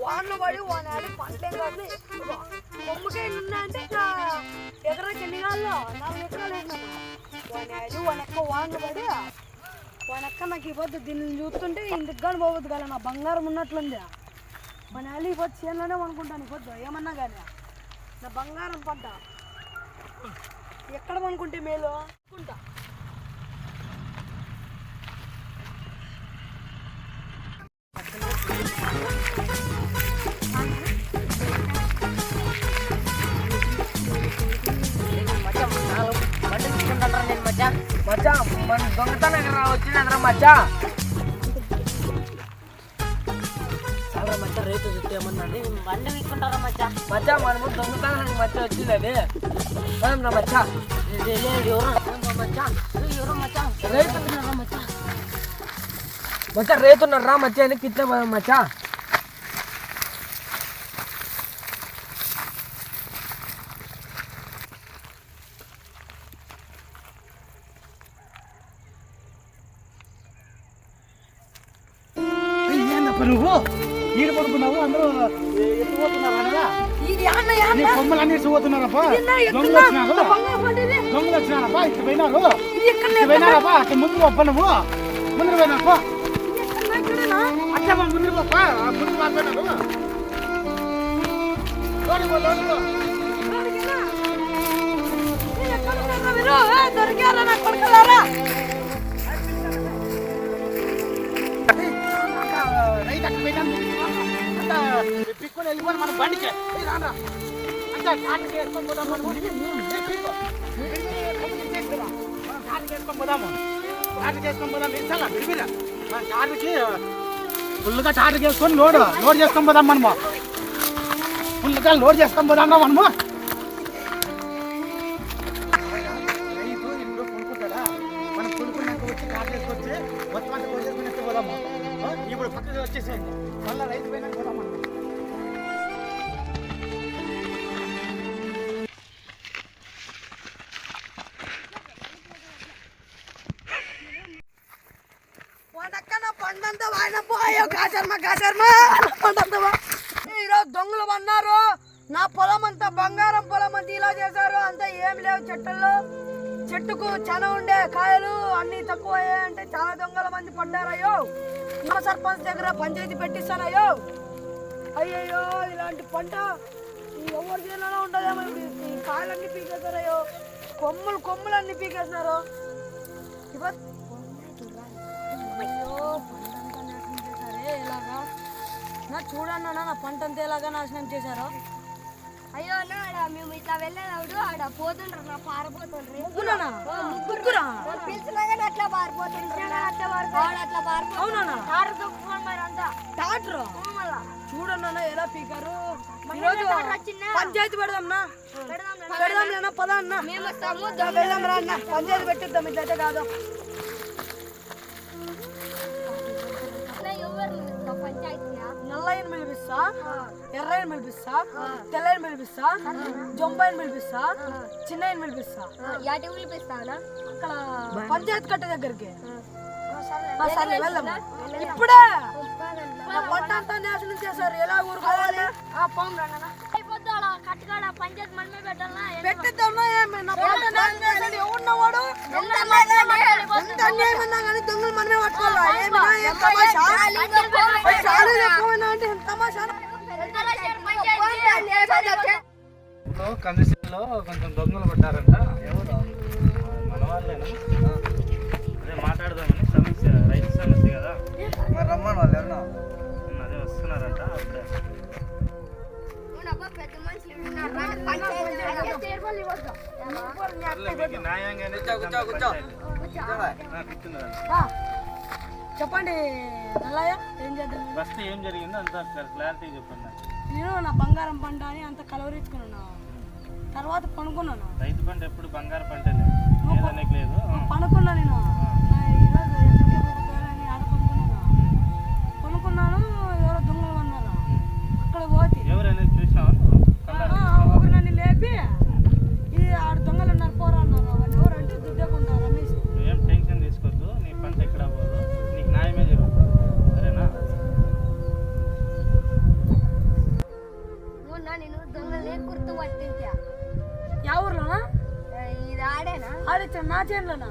వానలు పడి వానాలి పంటలేం కాదు కొమ్మకాయ ఉన్నాయంటే ఇంకా ఎకరాకి ఎన్ని కాళ్ళు 4 ఎకరాలు వేసినాను వానాలి వానెక్క వానలు పడి వానెక్క నాకు ఈ పొద్దు దీన్ని చూస్తుంటే ఇంటికి కానీ పోవద్దు కదా నా బంగారం ఉన్నట్లుంది వానాలి ఈ పొద్దు చేనులోనే అనుకుంటాను ఈ పొద్దు ఏమన్నా కానీ నా బంగారం పంట ఎక్కడ అనుకుంటే మేలు అనుకుంటా మచ్చా మన దొంగతనం వచ్చిందంటారా మచ్చా చాలా మచ్చా రేటు చెప్తే ఏమన్నాండి బండి విక్కుంటారా మచ్చా మచ్చా మనము దొంగతనానికి మచ్చ వచ్చింది అది మనం మచ్చా మచ్చా రేతున్నారా మచ్చా అని కిట్ల మచ్చా నువ్వు ఈడు పడుకున్నావు అందరూ ఎత్తుపోతున్నారు కొమ్మలన్నీ ఎత్తుపోతున్నారప్పా దొంగలు వచ్చినారప్పా ఇక్కడ పోయినారప్పా అక్కడ ముందు పోప్ప నువ్వు ముందు పోయినారప్పా అట్లా ముందు పోప్ప ముందు పోయినారు దొరికారా నాకు కొడుకులారా పిక్కుని వెళ్ళిపోయి మనం బండికి అంటే కాటికి వేసుకొని పోదాం వేసుకొని పోదాము టాటకి వేసుకొని పోదాం ఇస్తాగా విడిపిరా మన టాటకి ఫుల్గా టాటకి వేసుకొని లోడ్ చేసుకొని పోదాం మనము ఫుల్గా లోడ్ చేసుకొని పోదాం మనము రైతు ఇంట్లో కొనుక్కుంటాడా మనం కొనుక్కున్నాక వచ్చి టాట వేసుకొచ్చి మొత్తం అంతా కొనుక్కునేస్తే పోదాము ఇప్పుడు పక్కగా వచ్చేసేయండి మళ్ళీ రైతు పైన పోదాం మనం పంటంతా వాయినపోయో కాచర్మ పంటంతా ఈరోజు దొంగలు పన్నారు నా పొలం అంతా బంగారం పొలం అంతా ఇలా చేశారు అంతా ఏం లేవు చెట్టుకు చాలా ఉండే కాయలు అన్ని తక్కువ అంటే చాలా దొంగల మంది పడ్డారయ్యో మా సర్పంచ్ దగ్గర పంచాయతీ పెట్టిస్తానయ్యో అయ్యయ్యో ఇలాంటి పంట ఎవరి చేనులో ఉండదేమో ఈ కాయలన్నీ పీకేస్తారయ్యో కొమ్ములు అన్ని పీకేస్తున్నారు అయ్యో పంట అంతా నాశనం చేశారే ఎలాగా నా చూడన్నా నా పంట అంతా ఎలాగా నాశనం చేశారో అయ్యో అన్న మేము ఇట్లా వెళ్ళేటప్పుడు ఆడ పోతుండ్రు నా పారిపోతుండ్రు ముగ్గురా పిలిచినా కానీ అట్లా పారిపోతుండ్రు అట్లా అవునా టాటర్ తొక్కుకోండి మరి అంతా టాటర్ చూడన్నా ఎలా పీకారు ఈరోజు పంచాయతీ పెడదాంనా పెడదాం పదా అన్న మేము వస్తాము వెళ్దాం రా అన్న పంచాయతీ పెట్టిద్దాం ఇట్లయితే కాదు నల్లయ్యను పిలిపిస్తా ఎర్రయ్యను పిలిపిస్తా తెల్లయ్యను పిలిపిస్తా జొంబాయిని పిలిపిస్తా చిన్నయ్యను పిలిపిస్తా అక్కడ పంచాయతీ కట్ట దగ్గరికి సరే వెళ్దాం ఇప్పుడే నా పంట అంతా నాశనం చేశారు ఎలా ఊరుకోవాలి పెట్టిద్దామా నా పంట నాశనం చేశాడు ఎవరున్నవాడు ఎంత అన్యాయం ఉన్నా కానీ దొంగలు మనమే పట్టుకోవాలి కందిశీలో కొంచెం దొంగలు పడ్డారంట ఎవరు మన వాళ్ళేనా అదే మాట్లాడదామని సమస్య రైతు సమస్య కదా మరి రమ్మని వాళ్ళు ఎవరన్నా అదే వస్తున్నారంట అప్పుడే న్యాయంగానే చెప్పండి నల్లయ్య ఏం చేద్దాం ఫస్ట్ ఏం జరిగిందో అంత క్లారిటీ చెప్పండి నేను నా బంగారం పంట అని అంత కలవరించుకున్నాను తర్వాత పనుకున్నాను రైతు పంట ఎప్పుడు బంగారం పంట లేదు పనుకున్నా నేను ఆడ పనుకున్నాను ఎవరో దొంగలు అన్నారు అక్కడ పోతే ఎవరైనా చూసినావా ఒకరు నన్ను లేపి ఇది ఆడ దొంగలు ఉన్నారు పోరా అన్నారు వాళ్ళు ఎవరంటే దుడ్డకుంటారు రమేష్ ఏం టెన్షన్ తీసుకోవద్దు నీ పంట ఎక్కడ పోదు ఇక్కడ నా చేనులోనా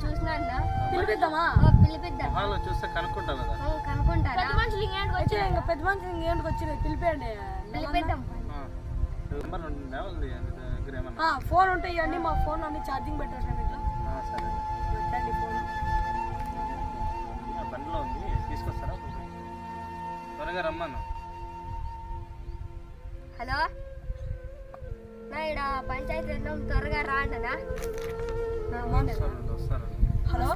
చూసినా అన్న పిలిపిద్దామా పిలిపిద్దాం మొహాల్లో చూస్తే కనుక్కుంటావు కదా. కనుక్కుంటారా పెద్ద మనుషులు ఇంకేంటికి వచ్చినాయి పిలిపేయండి పిలిపిద్దాం నెంబర్ ఉంటుందా వాళ్ళది దగ్గర ఏమన్నా? ఫోన్ ఉంటాయి ఇవన్నీ మా ఫోన్ అన్ని ఛార్జింగ్ పెట్టేసాం ఇట్లా సరే పెట్టండి ఫోన్ ఆ బండిలో ఉంది, తీసుకొస్తారా? త్వరగా రమ్మను. హలో నా ఇక్కడ పంచాయతీ త్వరగా రాండనా వస్తారు. హలో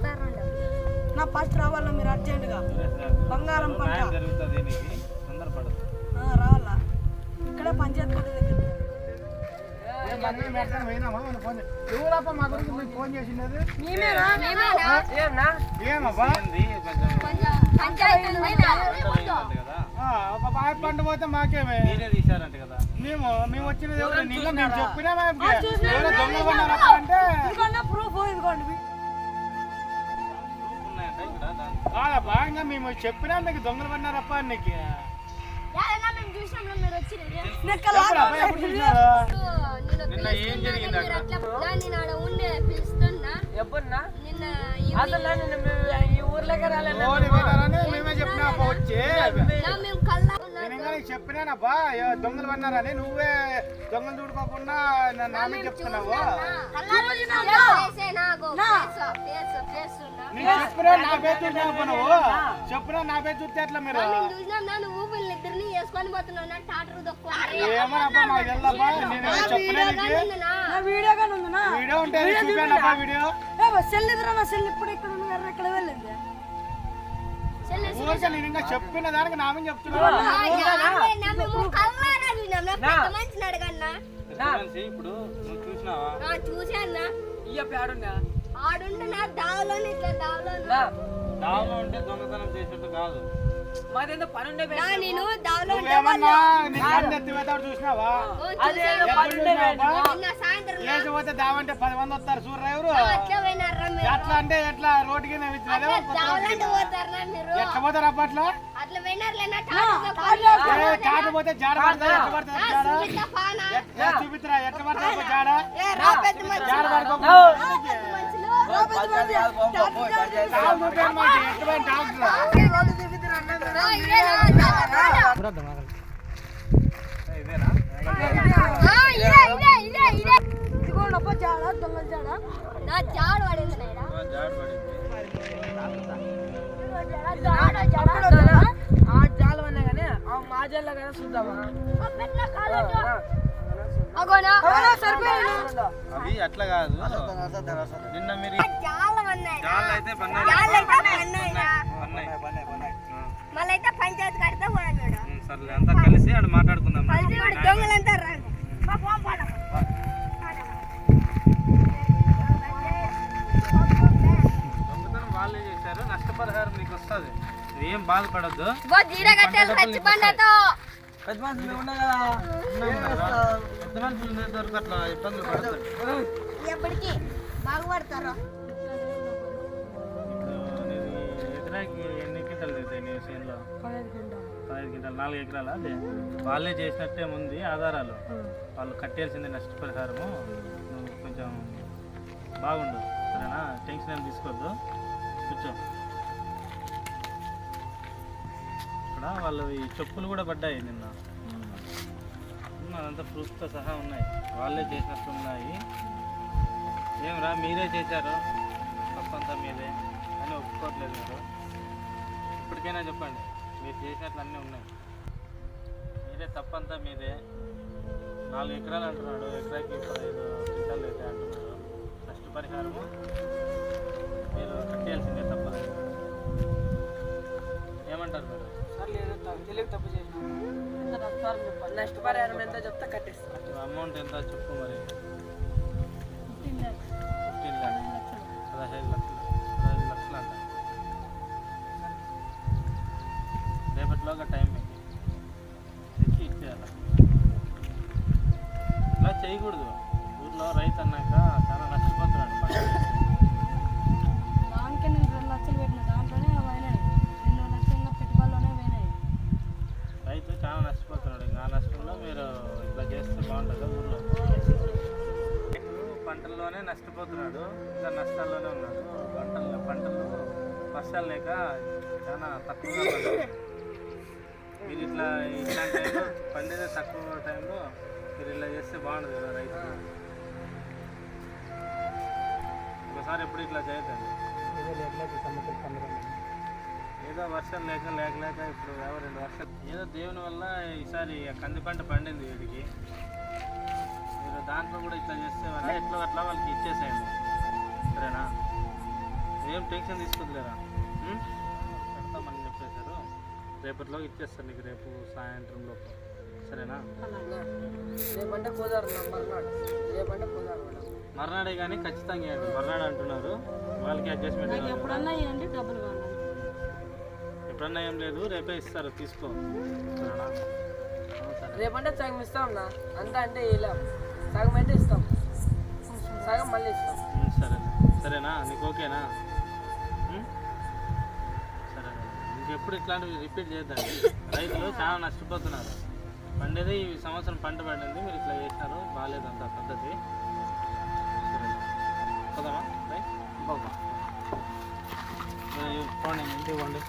నా ఫస్ట్ రావాలా మీరు అర్జెంటుగా బంగారం పంట న్యాయం జరుగుతుంది నీకు, తొందరపడదు. రావాలా ఇక్కడే పంచాయతీ కొట్టు దగ్గర మేమేనా ఏమబ్బా? ఏంది కొంచెం పంచాయతీ కదా. పంట పోతే మాకేమే మీరే తీశారంట కదా. మేము వచ్చినది ఎవరు నీళ్ళు మేము చెప్పినా అంటే ప్రూఫ్ ఇదిగోండి ప్రూఫ్ ఉన్నాయంట ఇక్కడ దానికి. బాగా మేము చెప్పినా నీకు దొంగలు పడినారప్ప నీకు మేము చూసినాం మీరు వచ్చి నిన్న ఏం జరిగింది అక్కడ? నేను ఆడ ఉండే పిలుస్తున్నా ఎప్పుడున్నా నిన్న అసలు నిన్న మేము ఈ ఊర్లోకి రాలేదు మేమే చెప్పినా అప్ప వచ్చి మేము కల్లా నేను ఇంకా నీకు చెప్పినానబ్బా దొంగలు పడినారని నువ్వే దొంగలు చూడుకోకుండా నా మీద చెప్తున్నావు నీకు చెప్పినా నా పేరు చూసినా నువ్వు చెప్పినా నా పేరు చూస్తే ఎట్లా మీరు ఇద్దరిని వేసుకొని పోతున్నా టాటర్ ఏమనబ్బా మాకు వెళ్ళబ్బా నేను చెప్పినా నీకు నా వీడియో కానీ ఉందనా వీడియో ఉంటే చూపానబ్బా వీడియో సెల్ ఎదురా నా సెల్ ఇప్పుడు ఇక్కడ ఉంది ఎక్కడ వెళ్ళింది ఊరికే నేను ఇంకా చెప్పిన దానికి నా మీద చెప్తున్నా మనిషి ఇప్పుడు నువ్వు చూసినావా? చూసాన్నా ఇయ్య పేడున్నా ఆడుంటున్నా దావలో ఇట్లా దావలో దావలో ఉంటే దొంగతనం చేసేట్టు కాదు. మాదేందో పని ఉండే నేను దావలో నువ్వేమన్నా నీ కన్ను ఎత్తివేతాడు చూసినావా అదేదో పని ఉండే నిన్న సాయంత్రం లేచి పోతే దావంటే 10 మంది వస్తారు చూడరా ఎవరు అట్లా పోయినారా మీరు ఎట్లా అంటే ఎట్లా రోడ్డుకి దావలంటే పోతారా మీరు ఎట్లా పోతారు అప్పట్లో అట్లా పోయినారులేనా కాదు పోతే జాడ పడతారు ఎట్లా పడతారు జాడ చూపిస్తారా ఎట్లా పడతారు జాడ జాడ పడుకో ఇదేనా? ఇదిగోండి అప్ప జాడ దొంగల జాడ నా జాడ పడింది నాయనా జాడు పడింది. ఆ జాలు అన్నా కానీ ఆ మా జాల్లో కానీ చూద్దామా అగోనా అవి అట్లా కాదు. నిన్న మీరు చాలా ఉన్నాయి జాళ్ళు అయితే పన్నాయి. మళ్ళీ అయితే పంచాయతీ కడితే పోయాడు సర్లే అంతా కలిసి ఆడ మాట్లాడుకుందాం. దొంగలంతా రండి దొంగతనం వాళ్ళే చేశారు, నష్టపరిహారం నీకు వస్తుంది. ఏం బాధపడద్దు. జీడ కట్టేసి చచ్చిపోయినతో పెద్ద మనుషులు ఉన్నాయి కదా పెద్ద మనుషులు దొరకు అట్లా ఇబ్బందులు పడతారు. ఎప్పటికీ బాగుపడతారు ఇప్పుడు నీది ఎకరాకి ఎన్ని క్వింటాలు దిగుతాయి నీ చేనులో? 15 క్వింటాలు. 4 ఎకరాలు. అదే వాళ్ళే చేసినట్టే ఉంది ఆధారాలు. వాళ్ళు కట్టేయాల్సిందే నష్టపరిహారము. నువ్వు కొంచెం బాగుండు సరేనా? టెన్షన్ ఏం తీసుకోవద్దు, కూర్చో. ఇక్కడ వాళ్ళు ఈ చెప్పులు కూడా పడ్డాయి నిన్న. అదంతా ప్రూఫ్తో సహా ఉన్నాయి. వాళ్ళే చేసినట్టు ఉన్నాయి. ఏమరా మీరే చేశారు, తప్పంతా మీదే అని ఒప్పుకోవట్లేదు మీరు. ఇప్పటికైనా చెప్పండి, మీరు చేసినట్లు అన్నీ ఉన్నాయి. మీరే తప్పంతా మీదే. 4 ఎకరాలు అంటున్నాడు, ఎకరాకి 15 క్వింటాలు అయితే అంటున్నాడు. నష్టపరిహారము మీరు కట్టేయాల్సిందే, తప్పదు. ఏమంటారు మీరు? తెలియక తప్పు చేసిన ఎంత నష్టాలు చెప్పాలి, నష్టపరిహారం ఎంత చెప్తా కట్టేస్తా. అమౌంట్ ఎంత చెప్పు మరి? 15 లక్షలు, 15 లక్షలు అంట. రేపటిలోగా టైం మీకు తెచ్చి ఇచ్చేయాలి. ఇలా చేయకూడదు. ఊర్లో రైతు అన్నాక చాలా నష్టపోతున్నాడు. దానికే నేను 2 లక్షలు పెట్టిన, దాంట్లోనే పోయినాయి. 2 లక్షల పెట్టుబడిలోనే పోయినాయి. రైతు చాలా నష్టపోతున్నాడు. ఇంకా ఆ నష్టంలో మీరు ఇట్లా చేస్తే బాగుంటుంది ఊర్లో. పంటల్లోనే నష్టపోతున్నాడు, ఇంకా నష్టాల్లోనే ఉన్నాడు. పంటలు వర్షాలు లేక చాలా తక్కువగా పండుతాయి. మీరు ఇట్లాంటి టైంలో పండేదే తక్కువ టైంలో మీరు ఇలా చేస్తే బాగుండదు కదా రైతులు. ఒకసారి ఎప్పుడు ఇట్లా చేయొద్దండి. ఏదో వర్షం లేక ఇప్పుడు ఎవరు 2 వర్షాలు ఏదో దేవుని వల్ల ఈసారి కంది పంట పండింది వీడికి. మీరు దాంట్లో కూడా ఇట్లా చేస్తే ఎట్లా అట్లా వాళ్ళకి ఇచ్చేసేయండి, సరేనా? ఏం టెన్షన్ తీసుకోలేరా, పెడతామని చెప్పేశారు. రేపటిలో ఇచ్చేస్తారు నీకు, రేపు సాయంత్రంలో, సరేనా? రేపంటే కుదరదు, రేపంటే కుదరదు. మర్నాడే కానీ ఖచ్చితంగా ఇవ్వండి. మర్నాడు అంటున్నారు, వాళ్ళకి అడ్జస్ట్మెంట్ ఎప్పుడన్నా ఇవ్వండి, డబ్బులు కావాలి. ఎప్పుడన్నా ఏం లేదు, రేపే ఇస్తారు, తీసుకో, సరేనా? రేపంటే సగం ఇస్తాం నా, అంతా అంటే ఇలా సగం అయితే ఇస్తాం, సగం మళ్ళీ ఇస్తాం. సరే, సరేనా? నీకు ఓకేనా? సరే, ఇంకెప్పుడు ఇట్లాంటివి రిపీట్ చేద్దండి. రైతులు చాలా నష్టపోతున్నారు. పండేది ఈ సంవత్సరం పంట పండింది, మీరు ఇట్లా చేసినారు, బాగాలేదంత పద్ధతి. సరే, పోదామా? పోండి, ఇంటికి పోండి.